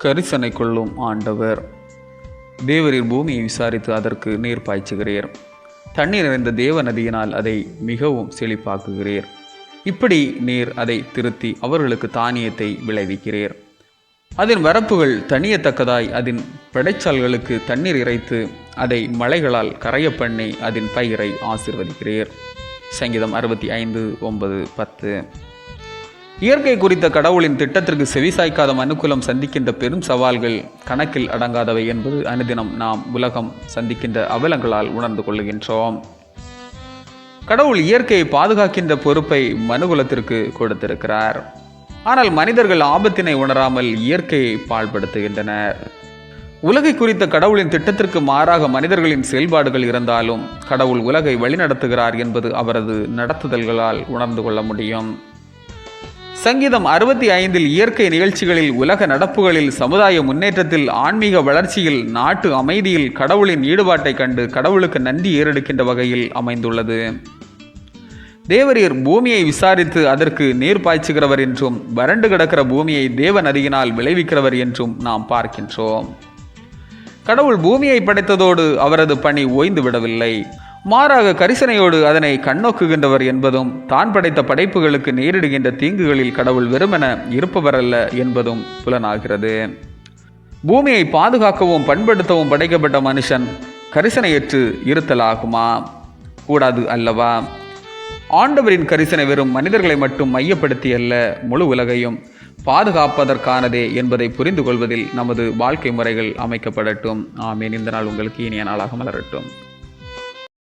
கரிசனை கொள்ளும் ஆண்டவர். தேவரீர் பூமியை விசாரித்து அதற்கு நீர் பாய்ச்சுகிறீர். தண்ணீர் நிறைந்த தேவ நதியினால் அதை மிகவும் செழிப்பாக்குகிறீர். இப்படி நீர் அதை திருத்தி அவர்களுக்கு தானியத்தை விளைவிக்கிறீர். அதன் வரப்புகள் தணியத்தக்கதாய் அதன் படைச்சால்களுக்கு தண்ணீர் இறைத்து அதை மலைகளால் கரைய பண்ணி அதன் பயிரை ஆசீர்வதிக்கிறீர். சங்கீதம் 65:9-10. இயற்கை குறித்த கடவுளின் திட்டத்திற்கு செவிசாய்க்காத மனுக்குலம் சந்திக்கின்ற பெரும் சவால்கள் கணக்கில் அடங்காதவை என்பது அனுதினம் நாம் உலகம் சந்திக்கின்ற அவலங்களால் உணர்ந்து கொள்ளுகின்றோம். கடவுள் இயற்கையை பாதுகாக்கின்ற பொறுப்பை மனுகுலத்திற்கு கொடுத்திருக்கிறார். ஆனால் மனிதர்கள் ஆபத்தினை உணராமல் இயற்கையை பாழ்படுத்துகின்றனர். உலகை குறித்த கடவுளின் திட்டத்திற்கு மாறாக மனிதர்களின் செயல்பாடுகள் இருந்தாலும் கடவுள் உலகை வழிநடத்துகிறார் என்பது அவரது நடத்துதல்களால் உணர்ந்து கொள்ள முடியும். சங்கீதம் 65 இயற்கை நிகழ்ச்சிகளில், உலக நடப்புகளில், சமுதாய முன்னேற்றத்தில், ஆன்மீக வளர்ச்சியில், நாட்டு அமைதியில் கடவுளின் ஈடுபாட்டை கண்டு கடவுளுக்கு நன்றி ஏறெடுக்கின்ற வகையில் அமைந்துள்ளது. தேவரீர் பூமியை விசாரித்து அதற்கு நீர் பாய்ச்சுகிறவர் என்றும் வறண்டு கிடக்கிற பூமியை தேவ நதியினால் விளைவிக்கிறவர் என்றும் நாம் பார்க்கின்றோம். கடவுள் பூமியை படைத்ததோடு அவரது பணி ஓய்ந்து விடவில்லை. மாறாக கரிசனையோடு அதனை கண்ணோக்குகின்றவர் என்பதும், தான் படைத்த படைப்புகளுக்கு நேரிடுகின்ற தீங்குகளில் கடவுள் வெறுமென இருப்பவரல்ல என்பதும் புலனாகிறது. பூமியை பாதுகாக்கவும் பண்படுத்தவும் படைக்கப்பட்ட மனுஷன் கரிசனையற்று இருத்தலாகுமா? கூடாது அல்லவா? ஆண்டவரின் கரிசனை வெறும் மனிதர்களை மட்டும் மையப்படுத்தி அல்ல, முழு உலகையும் பாதுகாப்பதற்கானதே என்பதை புரிந்து கொள்வதில் நமது வாழ்க்கை முறைகள் அமைக்கப்படட்டும். ஆமீன். இந்த நாள் உங்களுக்கு இனிய நாளாக மலரட்டும்.